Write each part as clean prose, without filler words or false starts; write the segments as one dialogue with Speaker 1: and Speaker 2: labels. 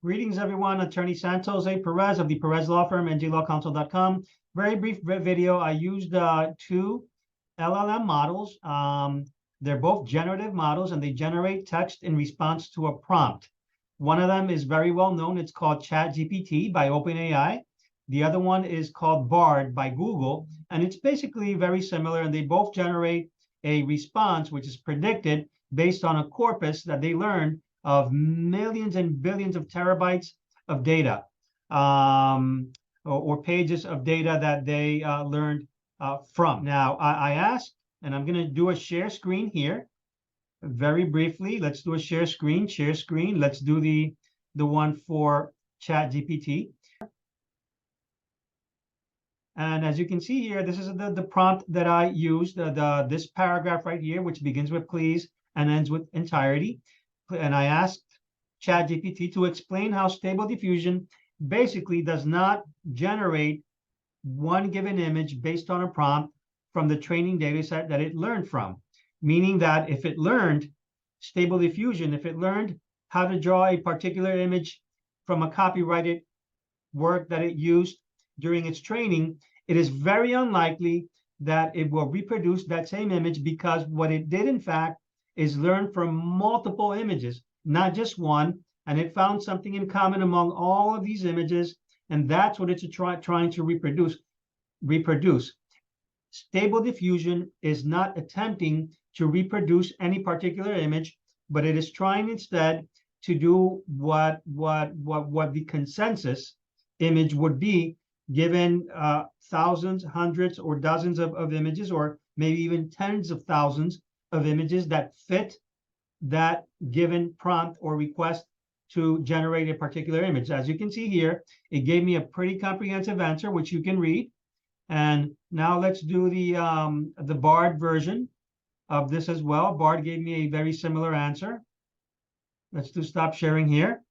Speaker 1: Greetings, everyone. Attorney Santos A. Perez of the Perez Law Firm, njlawcounsel.com. Very brief video. I used two LLM models. They're both generative models, and they generate text in response to a prompt. One of them is very well known. It's called ChatGPT by OpenAI. The other one is called BARD by Google, and it's basically very similar, and they both generate a response which is predicted based on a corpus that they learned of millions and billions of terabytes of data, or pages of data that they learned from. Now, I asked, and I'm going to do a share screen here very briefly. Let's do a share screen. Let's do the one for ChatGPT. And as you can see here, this is the prompt that I used, this paragraph right here, which begins with please and ends with entirety. And I asked ChatGPT to explain how Stable Diffusion basically does not generate one given image based on a prompt from the training data set that it learned from. Meaning that if it learned Stable Diffusion, if it learned how to draw a particular image from a copyrighted work that it used during its training, it is very unlikely that it will reproduce that same image, because what it did, in fact, is learn from multiple images, not just one, and it found something in common among all of these images, and that's what it's trying to reproduce. Stable Diffusion is not attempting to reproduce any particular image, but it is trying instead to do what the consensus image would be, given thousands, hundreds, or dozens of images, or maybe even tens of thousands of images that fit that given prompt or request to generate a particular image. As you can see here, it gave me a pretty comprehensive answer, which you can read. And now let's do the BARD version of this as well. BARD gave me a very similar answer. Let's do stop sharing here.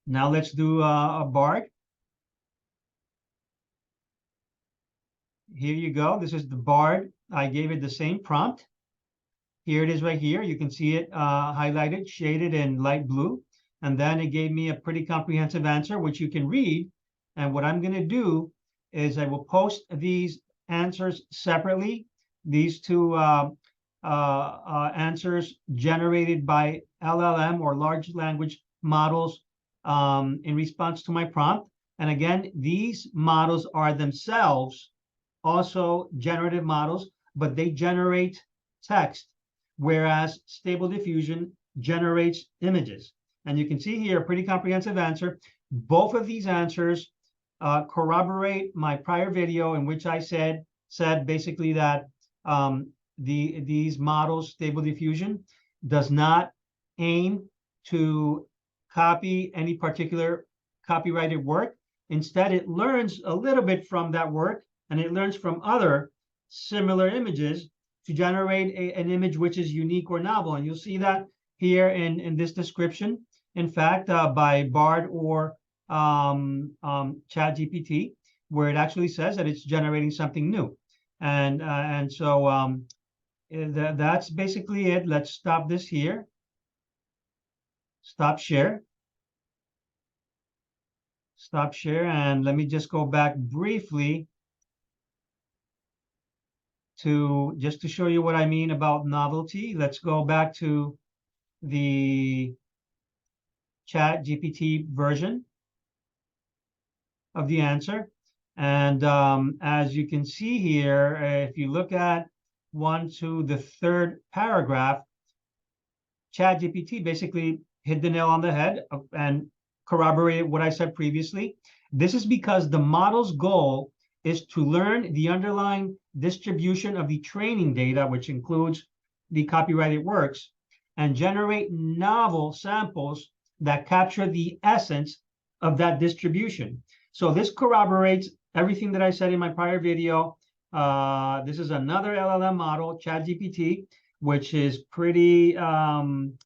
Speaker 1: Now let's do a BARD. Here you go. This is the BARD. I gave it the same prompt. Here it is right here. You can see it highlighted, shaded in light blue. And then it gave me a pretty comprehensive answer, which you can read. And what I'm going to do is I will post these answers separately. These two answers generated by LLM, or large language models, in response to my prompt. And again, these models are themselves also generative models, but they generate text, whereas Stable Diffusion generates images. And you can see here a pretty comprehensive answer. Both of these answers corroborate my prior video, in which I said basically that these models, Stable Diffusion, does not aim to copy any particular copyrighted work. Instead, it learns a little bit from that work, and it learns from other similar images to generate an image which is unique or novel. And you'll see that here in this description, in fact, by BARD or ChatGPT, where it actually says that it's generating something new. And so that's basically it. Let's stop this here. Stop share. Stop share. And let me just go back briefly just to show you what I mean about novelty. Let's go back to the ChatGPT version of the answer. And as you can see here, if you look at the third paragraph, ChatGPT basically hit the nail on the head and corroborated what I said previously. This is because the model's goal is to learn the underlying distribution of the training data, which includes the copyrighted works, and generate novel samples that capture the essence of that distribution. So this corroborates everything that I said in my prior video. This is another LLM model, ChatGPT, which is pretty knowledgeable.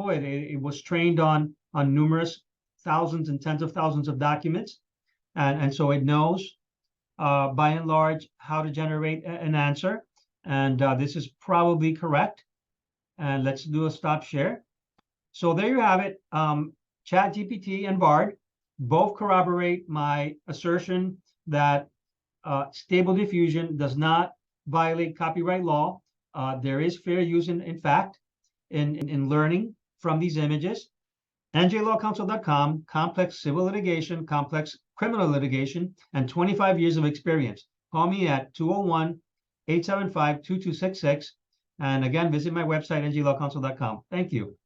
Speaker 1: It was trained on numerous thousands and tens of thousands of documents. And so it knows, by and large, how to generate an answer. And this is probably correct. And let's do a stop share. So there you have it. ChatGPT and BARD both corroborate my assertion that Stable Diffusion does not violate copyright law. There is fair use in fact in learning from these images. njlawcounsel.com, complex civil litigation, complex criminal litigation, and 25 years of experience. Call me at 201-875-2266. And again, visit my website, njlawcounsel.com. Thank you.